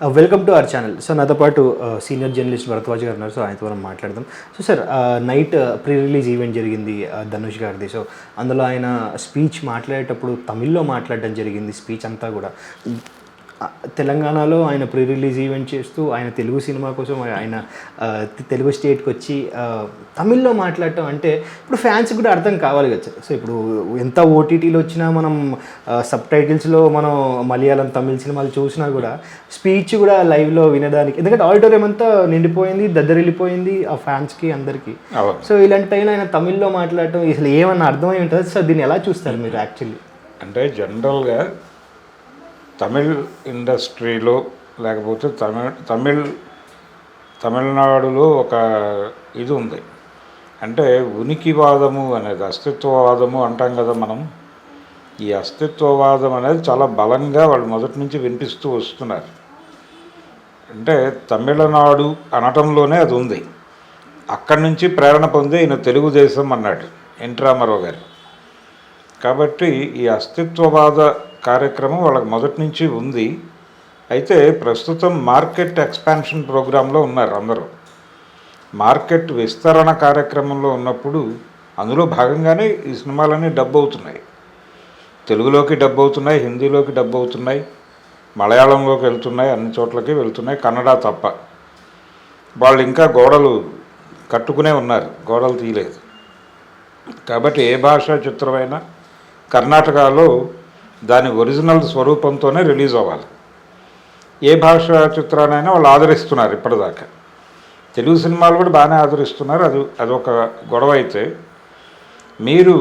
Welcome to our channel. So నాతో పాటు senior journalist Bharadwaj గారు ఉన్నారు. సో ఆయనతో మనం మాట్లాడదాం. So sir, night pre release event జరిగింది ధనుష్ గారిది. సో అందులో ఆయన స్పీచ్ మాట్లాడేటప్పుడు తమిళ్లో మాట్లాడడం జరిగింది. స్పీచ్ అంతా కూడా తెలంగాణలో ఆయన ప్రీ రిలీజ్ ఈవెంట్ చేస్తూ ఆయన తెలుగు సినిమా కోసం ఆయన తెలుగు స్టేట్కి వచ్చి తమిళ్లో మాట్లాడటం అంటే ఇప్పుడు ఫ్యాన్స్ కూడా అర్థం కావాలి కదా సార్. సో ఇప్పుడు ఎంత ఓటీటీలో వచ్చినా మనం సబ్ టైటిల్స్లో మనం మలయాళం తమిళ సినిమాలు చూసినా కూడా స్పీచ్ కూడా లైవ్లో వినడానికి, ఎందుకంటే ఆడిటోరియం అంతా నిండిపోయింది, దద్దరిల్లిపోయింది ఆ ఫ్యాన్స్కి అందరికీ. సో ఇలాంటి టైంలో ఆయన తమిళ్లో మాట్లాడటం అసలు ఏమన్నా అర్థమై ఉంటుంది సార్? దీన్ని ఎలా చూస్తారు మీరు యాక్చువల్లీ? అంటే జనరల్గా తమిళ్ ఇండస్ట్రీలో లేకపోతే తమిళనాడులో ఒక ఇది ఉంది. అంటే ఉనికివాదము అనేది, అస్తిత్వవాదము అంటాం కదా మనం. ఈ అస్తిత్వవాదం అనేది చాలా బలంగా వాళ్ళు మొదటి నుంచి వినిపిస్తూ వస్తున్నారు. అంటే తమిళనాడు అనటంలోనే అది ఉంది. అక్కడి నుంచి ప్రేరణ పొంది ఈయన తెలుగుదేశం అన్నాడు ఎన్టీ రామారావు గారు. కాబట్టి ఈ అస్తిత్వవాద కార్యక్రమం వాళ్ళకి మొదటి నుంచి ఉంది. అయితే ప్రస్తుతం మార్కెట్ ఎక్స్పాన్షన్ ప్రోగ్రాంలో ఉన్నారు అందరూ. మార్కెట్ విస్తరణ కార్యక్రమంలో ఉన్నప్పుడు అందులో భాగంగానే ఈ సినిమాలన్నీ డబ్ అవుతున్నాయి. తెలుగులోకి డబ్ అవుతున్నాయి, హిందీలోకి డబ్ అవుతున్నాయి, మలయాళంలోకి వెళ్తున్నాయి, అన్ని చోట్లకి వెళ్తున్నాయి, కన్నడ తప్ప. వాళ్ళు ఇంకా గోడలు కట్టుకునే ఉన్నారు, గోడలు తీయలేదు. కాబట్టి ఏ భాషా చిత్రమైనా కర్ణాటకలో దాని ఒరిజినల్ స్వరూపంతోనే రిలీజ్ అవ్వాలి. ఏ భాషా చిత్రానైనా వాళ్ళు ఆదరిస్తున్నారు ఇప్పటిదాకా. తెలుగు సినిమాలు కూడా బాగానే ఆదరిస్తున్నారు. అదొక గొడవ. అయితే మీరు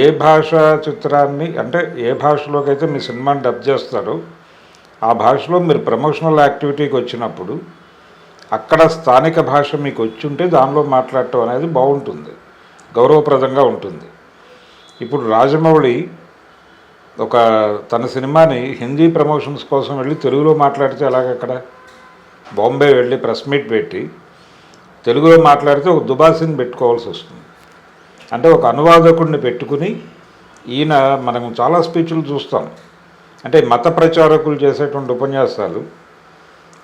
ఏ భాషా చిత్రాన్ని, అంటే ఏ భాషలోకి అయితే మీ సినిమాని డబ్ చేస్తారో ఆ భాషలో మీరు ప్రమోషనల్ యాక్టివిటీకి వచ్చినప్పుడు అక్కడ స్థానిక భాష మీకు వచ్చి ఉంటే దానిలో మాట్లాడటం అనేది బాగుంటుంది, గౌరవప్రదంగా ఉంటుంది. ఇప్పుడు రాజమౌళి తన సినిమాని హిందీ ప్రమోషన్స్ కోసం వెళ్ళి తెలుగులో మాట్లాడితే ఎలాగక్కడ బాంబే వెళ్ళి ప్రెస్ మీట్ పెట్టి తెలుగులో మాట్లాడితే ఒక దుబాసిని పెట్టుకోవాల్సి వస్తుంది. అంటే ఒక అనువాదకుడిని పెట్టుకుని, ఈయన మనం చాలా స్పీచ్లు చూస్తాం. అంటే మత ప్రచారకులు చేసేటువంటి ఉపన్యాసాలు,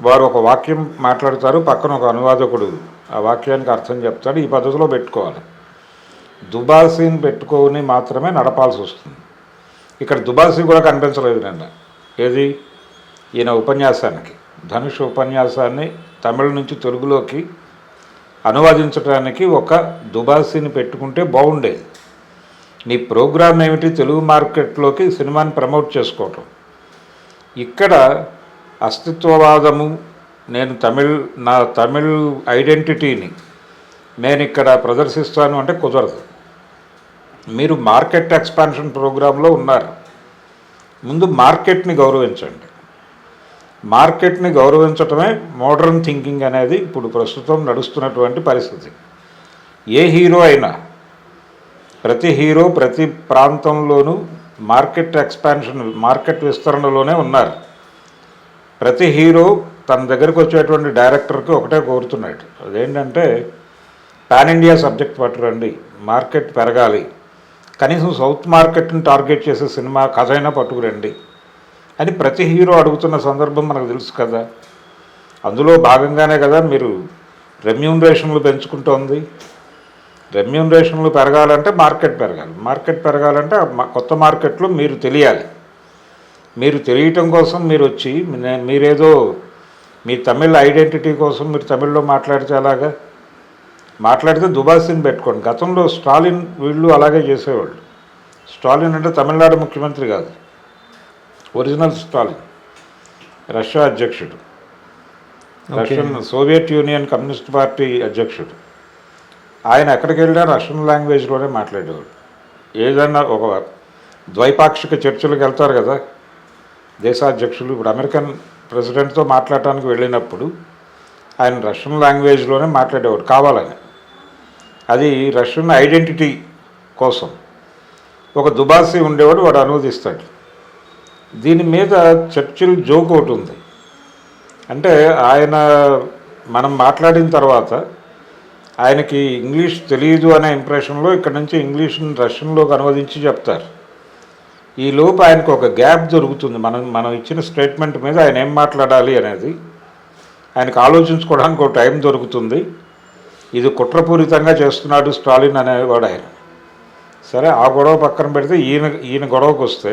వారు ఒక వాక్యం మాట్లాడతారు, పక్కన ఒక అనువాదకుడు ఆ వాక్యానికి అర్థం చెప్తాడు. ఈ పద్ధతిలో పెట్టుకోవాలి. దుబాసిని పెట్టుకొని మాత్రమే నడపాల్సి వస్తుంది. ఇక్కడ దుబాసి కూడా కనిపించలేదు నిన్న. ఏది? ఈయన ఉపన్యాసానికి, ధనుష్ ఉపన్యాసాన్ని తమిళ నుంచి తెలుగులోకి అనువాదించడానికి ఒక దుబాసిని పెట్టుకుంటే బాగుండేది. నీ ప్రోగ్రామ్ ఏమిటి? తెలుగు మార్కెట్లోకి సినిమాని ప్రమోట్ చేసుకోవటం. ఇక్కడ అస్తిత్వవాదము, నేను నా తమిళ్ ఐడెంటిటీని నేను ఇక్కడ ప్రదర్శిస్తాను అంటే కుదరదు. మీరు మార్కెట్ ఎక్స్పాన్షన్ ప్రోగ్రాంలో ఉన్నారు. ముందు మార్కెట్ని గౌరవించండి. మార్కెట్ని గౌరవించటమే మోడర్న్ థింకింగ్ అనేది ఇప్పుడు ప్రస్తుతం నడుస్తున్నటువంటి పరిస్థితి. ఏ హీరో అయినా, ప్రతి హీరో ప్రతి ప్రాంతంలోనూ మార్కెట్ ఎక్స్పాన్షన్, మార్కెట్ విస్తరణలోనే ఉన్నారు. ప్రతి హీరో తన దగ్గరకు వచ్చేటువంటి డైరెక్టర్కి ఒకటే కోరుతున్నాడు, అదేంటంటే పాన్ ఇండియా సబ్జెక్ట్ పట్టురండి, మార్కెట్ పెరగాలి, కనీసం సౌత్ మార్కెట్ని టార్గెట్ చేసే సినిమా కథ అయినా పట్టుకురండి అని ప్రతి హీరో అడుగుతున్న సందర్భం మనకు తెలుసు కదా. అందులో భాగంగానే కదా మీరు రెమ్యూనరేషన్లు పెంచుకుంటోంది. రెమ్యూనరేషన్లు పెరగాలంటే మార్కెట్ పెరగాలి. మార్కెట్ పెరగాలంటే కొత్త మార్కెట్లో మీరు తెలియాలి. మీరు తెలియటం కోసం మీరు వచ్చి మీరేదో మీ తమిళ ఐడెంటిటీ కోసం మీరు తమిళ్లో మాట్లాడితే అలాగా మాట్లాడితే దుబాసిని పెట్టుకోండి. గతంలో స్టాలిన్ వీళ్ళు అలాగే చేసేవాళ్ళు. స్టాలిన్ అంటే తమిళనాడు ముఖ్యమంత్రి కాదు, ఒరిజినల్ స్టాలిన్ రష్యా అధ్యక్షుడు, Russian Soviet union communist party అధ్యక్షుడు. ఆయన ఎక్కడికి వెళ్ళినా రష్యన్ లాంగ్వేజ్లోనే మాట్లాడేవాడు. ఏదైనా ఒక ద్వైపాక్షిక చర్చలకు వెళ్తారు కదా దేశాధ్యక్షులు. ఇప్పుడు అమెరికన్ ప్రెసిడెంట్తో మాట్లాడటానికి వెళ్ళినప్పుడు ఆయన రష్యన్ లాంగ్వేజ్లోనే మాట్లాడేవాడు కావాలని. అది రష్యన్ ఐడెంటిటీ కోసం. ఒక దుబాసి ఉండేవాడు, వాడు అనువదిస్తాడు. దీని మీద చర్చిల్ జోక్ ఒకటి ఉంది. అంటే మనం మాట్లాడిన తర్వాత ఆయనకి ఇంగ్లీష్ తెలియదు అనే ఇంప్రెషన్లో ఇక్కడ నుంచి ఇంగ్లీష్ని రష్యన్లోకి అనువదించి చెప్తారు. ఈ లోపు ఆయనకు ఒక గ్యాప్ దొరుకుతుంది. మనం ఇచ్చిన స్టేట్మెంట్ మీద ఆయన ఏం మాట్లాడాలి అనేది ఆయనకు ఆలోచించుకోవడానికి ఒక టైం దొరుకుతుంది. ఇది కుట్రపూరితంగా చేస్తున్నాడు స్టాలిన్ అనేవాడు ఆయన. సరే, ఆ గొడవ పక్కన పెడితే ఈయన గొడవకు వస్తే,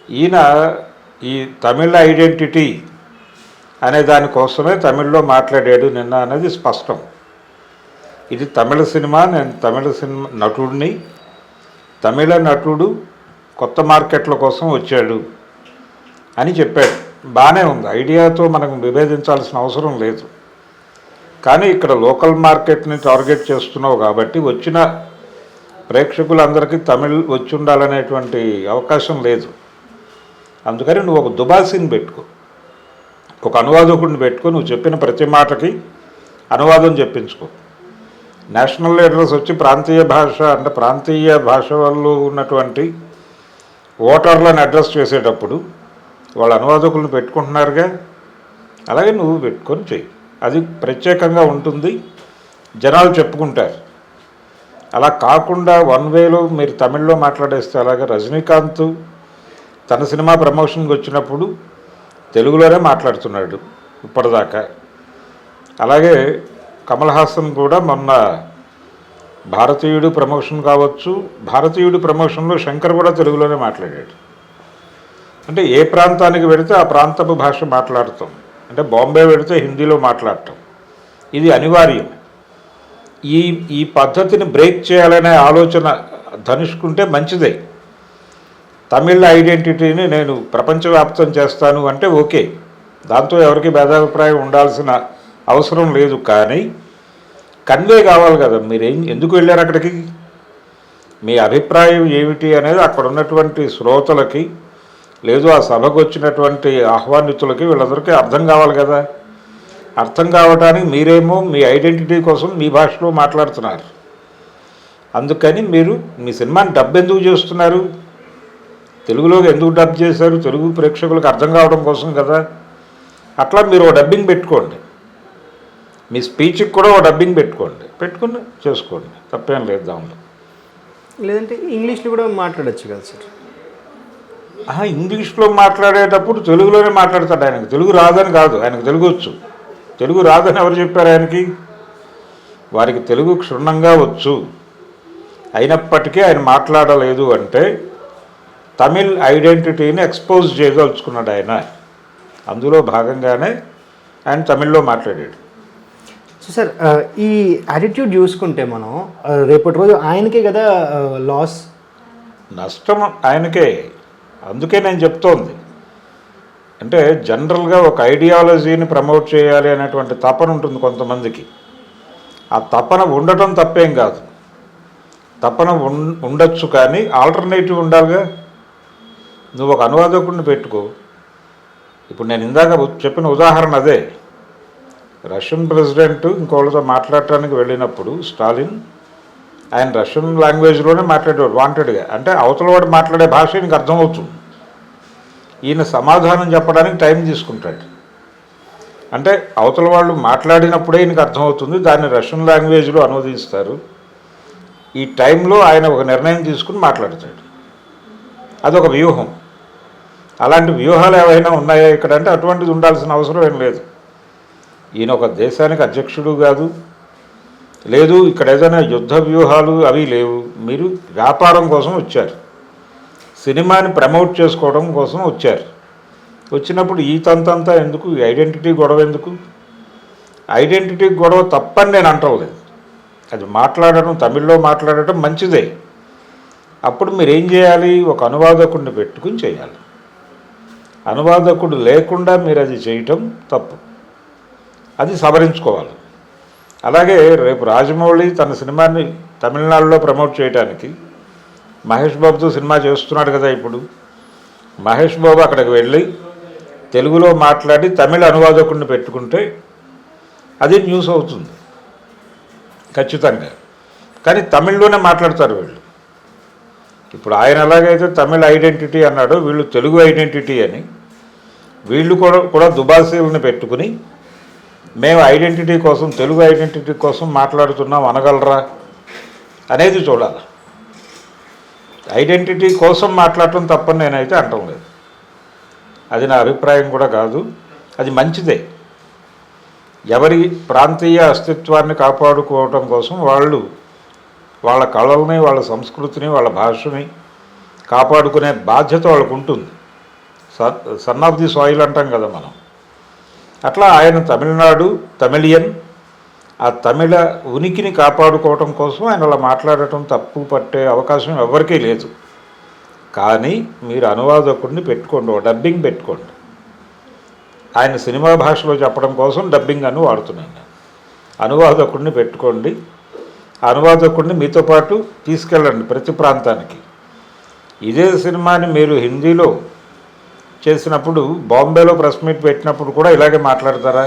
ఈయన ఈ తమిళ ఐడెంటిటీ అనే దానికోసమే తమిళ్లో మాట్లాడాడు నిన్న అనేది స్పష్టం. ఇది తమిళ సినిమా, నేను తమిళ సినిమా నటుడిని, తమిళ నటుడు కొత్త మార్కెట్ల కోసం వచ్చాడు అని చెప్పాడు. బాగానే ఉంది, ఐడియాతో మనకు విభేదించాల్సిన అవసరం లేదు. కానీ ఇక్కడ లోకల్ మార్కెట్ని టార్గెట్ చేస్తున్నావు కాబట్టి వచ్చిన ప్రేక్షకులందరికీ తమిళ్ వచ్చి ఉండాలనేటువంటి అవకాశం లేదు. అందుకని నువ్వు ఒక దుబాసిని పెట్టుకో, ఒక అనువాదకుడిని పెట్టుకో, నువ్వు చెప్పిన ప్రతి మాటకి అనువాదం చెప్పించుకో. నేషనల్ లీడర్స్ వచ్చి ప్రాంతీయ భాష వాళ్ళు ఉన్నటువంటి ఓటర్లను అడ్రస్ చేసేటప్పుడు వాళ్ళ అనువాదకులను పెట్టుకుంటున్నారుగా, అలాగే నువ్వు పెట్టుకొని చెయ్యి. అది ప్రత్యేకంగా ఉంటుంది, జనాలు చెప్పుకుంటారు. అలా కాకుండా వన్ వేలో మీరు తమిళ్లో మాట్లాడేస్తే అలాగే రజనీకాంత్ తన సినిమా ప్రమోషన్కి వచ్చినప్పుడు తెలుగులోనే మాట్లాడుతున్నాడు ఇప్పటిదాకా. అలాగే కమల్ హాసన్ కూడా మొన్న భారతీయుడు ప్రమోషన్ కావచ్చు, భారతీయుడు ప్రమోషన్లో శంకర్ కూడా తెలుగులోనే మాట్లాడాడు. అంటే ఏ ప్రాంతానికి వెళితే ఆ ప్రాంతపు భాష మాట్లాడతాం. అంటే బాంబే వెళితే హిందీలో మాట్లాడటం ఇది అనివార్యం. ఈ పద్ధతిని బ్రేక్ చేయాలనే ఆలోచన ధనుష్కుంటే మంచిదే. తమిళ ఐడెంటిటీని నేను ప్రపంచవ్యాప్తం చేస్తాను అంటే ఓకే, దాంతో ఎవరికి భేదాభిప్రాయం ఉండాల్సిన అవసరం లేదు. కానీ కన్వే కావాలి కదా, ఎందుకు వెళ్ళారు అక్కడికి, మీ అభిప్రాయం ఏమిటి అనేది అక్కడ ఉన్నటువంటి శ్రోతలకి, లేదు ఆ సభకు వచ్చినటువంటి ఆహ్వానితులకి, వీళ్ళందరికీ అర్థం కావాలి కదా. అర్థం కావడానికి మీరేమో మీ ఐడెంటిటీ కోసం మీ భాషలో మాట్లాడుతున్నారు. అందుకని మీరు మీ సినిమాని డబ్ ఎందుకు చేస్తున్నారు, తెలుగులోకి ఎందుకు డబ్ చేశారు, తెలుగు ప్రేక్షకులకు అర్థం కావడం కోసం కదా. అట్లా మీరు ఓ డబ్బింగ్ పెట్టుకోండి, మీ స్పీచ్కి కూడా ఓ డబ్బింగ్ పెట్టుకుని చేసుకోండి, తప్పేం లేదు దానిలో. లేదంటే ఇంగ్లీష్లో కూడా మాట్లాడచ్చు కదా సార్. ఇంగ్లీష్లో మాట్లాడేటప్పుడు తెలుగులోనే మాట్లాడతాడు. ఆయనకు తెలుగు రాదని కాదు, ఆయనకు తెలుగు వచ్చు. తెలుగు రాదని ఎవరు చెప్పారు ఆయనకి? వారికి తెలుగు క్షుణ్ణంగా వచ్చు. అయినప్పటికీ ఆయన మాట్లాడలేదు అంటే తమిళ్ ఐడెంటిటీని ఎక్స్పోజ్ చేయదలుచుకున్నాడు ఆయన. అందులో భాగంగానే ఆయన తమిళ్లో మాట్లాడాడు. సో సార్, ఈ యాటిట్యూడ్ చూసుకుంటే మనం రేపటి రోజు ఆయనకే కదా లాస్, నష్టం ఆయనకే. అందుకే నేను చెప్తోంది, అంటే జనరల్గా ఒక ఐడియాలజీని ప్రమోట్ చేయాలి అనేటువంటి తపన ఉంటుంది కొంతమందికి. ఆ తపన ఉండటం తప్పేం కాదు, తపన ఉండొచ్చు, కానీ ఆల్టర్నేటివ్ ఉండాలిగా. నువ్వు ఒక అనువాదకుడిని పెట్టుకో. ఇప్పుడు నేను ఇందాక చెప్పిన ఉదాహరణ అదే. రష్యన్ ప్రెసిడెంట్ ఇంకోళ్ళతో మాట్లాడటానికి వెళ్ళినప్పుడు స్టాలిన్ ఆయన రష్యన్ లాంగ్వేజ్లోనే మాట్లాడేవాడు వాంటెడ్గా. అంటే అవతల వాడు మాట్లాడే భాష నీకు అర్థమవుతుంది, ఈయన సమాధానం చెప్పడానికి టైం తీసుకుంటాడు. అంటే అవతల వాళ్ళు మాట్లాడినప్పుడే ఈయనకు అర్థమవుతుంది, దాన్ని రష్యన్ లాంగ్వేజ్లో అనువదిస్తారు. ఈ టైంలో ఆయన ఒక నిర్ణయం తీసుకుని మాట్లాడతాడు. అదొక వ్యూహం. అలాంటి వ్యూహాలు ఏవైనా ఉన్నాయా ఇక్కడ అంటే అటువంటిది ఉండాల్సిన అవసరం ఏం లేదు. ఈయన ఒక దేశానికి అధ్యక్షుడు కాదు, లేదు ఇక్కడ ఏదైనా యుద్ధ వ్యూహాలు అవి లేవు. మీరు వ్యాపారం కోసం వచ్చారు, సినిమాని ప్రమోట్ చేసుకోవడం కోసం వచ్చారు. వచ్చినప్పుడు ఈ తంతంతా ఎందుకు, ఈ ఐడెంటిటీ గొడవ ఎందుకు? ఐడెంటిటీ గొడవ తప్పని నేను అంటలేదు, అది మాట్లాడడం, తమిళ్లో మాట్లాడటం మంచిదే. అప్పుడు మీరు ఏం చేయాలి, ఒక అనువాదకుడిని పెట్టుకుని చేయాలి. అనువాదకుడు లేకుండా మీరు అది చేయటం తప్పు, అది సవరించుకోవాలి. అలాగే రేపు రాజమౌళి తన సినిమాని తమిళనాడులో ప్రమోట్ చేయడానికి మహేష్ బాబుతో సినిమా చేస్తున్నాడు కదా. ఇప్పుడు మహేష్ బాబు అక్కడికి వెళ్ళి తెలుగులో మాట్లాడి తమిళ అనువాదకుడిని పెట్టుకుంటే అది న్యూస్ అవుతుంది ఖచ్చితంగా. కానీ తమిళ్లోనే మాట్లాడతారు వీళ్ళు. ఇప్పుడు ఆయన ఎలాగైతే తమిళ ఐడెంటిటీ అన్నాడో వీళ్ళు తెలుగు ఐడెంటిటీ అని, వీళ్ళు కూడా దుబాసీలను పెట్టుకుని మేము ఐడెంటిటీ కోసం, తెలుగు ఐడెంటిటీ కోసం మాట్లాడుతున్నాం అనగలరా అనేది చూడాలి. ఐడెంటిటీ కోసం మాట్లాడటం తప్పని నేనైతే అంటం లేదు. అది నా అభిప్రాయం కూడా కాదు, అది మంచిదే. ఎవరి ప్రాంతీయ అస్తిత్వాన్ని కాపాడుకోవటం కోసం వాళ్ళు వాళ్ళ కళల్ని, వాళ్ళ సంస్కృతిని, వాళ్ళ భాషని కాపాడుకునే బాధ్యత వాళ్ళకు ఉంటుంది. సన్ ఆఫ్ ది సాయిల్ అంటాం కదా మనం. అట్లా ఆయన తమిళనాడు తమిళియన్, ఆ తమిళ ఉనికిని కాపాడుకోవటం కోసం ఆయన అలా మాట్లాడటం తప్పు పట్టే అవకాశం ఎవరికీ లేదు. కానీ మీరు అనువాదకుడిని పెట్టుకోండి, డబ్బింగ్ పెట్టుకోండి. ఆయన సినిమా భాషలో చెప్పడం కోసం డబ్బింగ్ అని వాడుతున్నాను నేను. అనువాదకుడిని పెట్టుకోండి, అనువాదకుడిని మీతో పాటు తీసుకెళ్ళండి ప్రతి ప్రాంతానికి. ఇదే సినిమాని మీరు హిందీలో చేసినప్పుడు, బాంబేలో ప్రెస్ మీట్ పెట్టినప్పుడు కూడా ఇలాగే మాట్లాడతారా?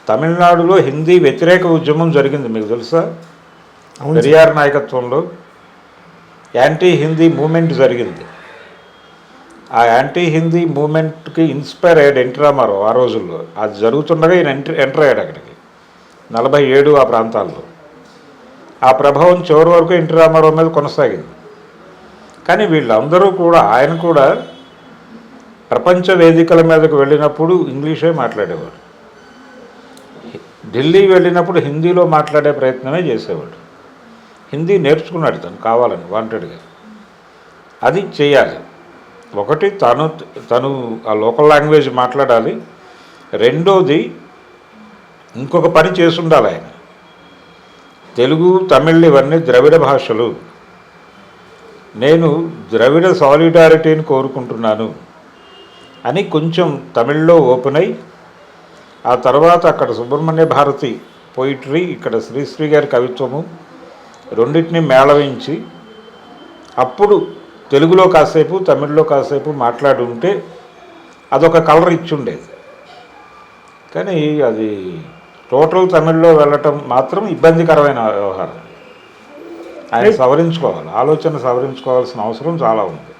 తమిళనాడులో హిందీ వ్యతిరేక ఉద్యమం జరిగింది, మీకు తెలుసా? పెరియార్ నాయకత్వంలో యాంటీ హిందీ మూమెంట్ జరిగింది. ఆ యాంటీ హిందీ మూమెంట్కి ఇన్స్పైర్ అయ్యాడు ఎన్టీ రామారావు ఆ రోజుల్లో. అది జరుగుతుండగా ఈయన ఎంటర్ అయ్యాడు అక్కడికి 47 ఆ ప్రాంతాల్లో. ఆ ప్రభావం చివరి వరకు ఎన్టీ రామారావు మీద కొనసాగింది. కానీ వీళ్ళందరూ కూడా, ఆయన కూడా ప్రపంచ వేదికల మీదకు వెళ్ళినప్పుడు ఇంగ్లీషే మాట్లాడేవాడు. ఢిల్లీ వెళ్ళినప్పుడు హిందీలో మాట్లాడే ప్రయత్నమే చేసేవాడు. హిందీ నేర్చుకున్నాడు తను కావాలని, వాంటెడ్గా. అది చేయాలి. ఒకటి తను ఆ లోకల్ లాంగ్వేజ్ మాట్లాడాలి. రెండోది ఇంకొక పని చేసి ఉండాలి ఆయన. తెలుగు, తమిళ్ ఇవన్నీ ద్రవిడ భాషలు. నేను ద్రవిడ సాలిడారిటీని కోరుకుంటున్నాను అని కొంచెం తమిళ్లో ఓపెన్ అయ్యి, ఆ తర్వాత అక్కడ సుబ్రహ్మణ్య భారతి పోయిటరీ, ఇక్కడ శ్రీశ్రీ గారి కవిత్వము రెండింటినీ మేళవించి అప్పుడు తెలుగులో కాసేపు తమిళ్లో కాసేపు మాట్లాడి ఉంటే అదొక కలర్ ఇచ్చి ఉండేది. కానీ అది టోటల్ తమిళ్లో వెళ్ళటం మాత్రం ఇబ్బందికరమైన వ్యవహారం. ఆయన సవరించుకోవాలి, ఆలోచన సవరించుకోవాల్సిన అవసరం చాలా ఉంది.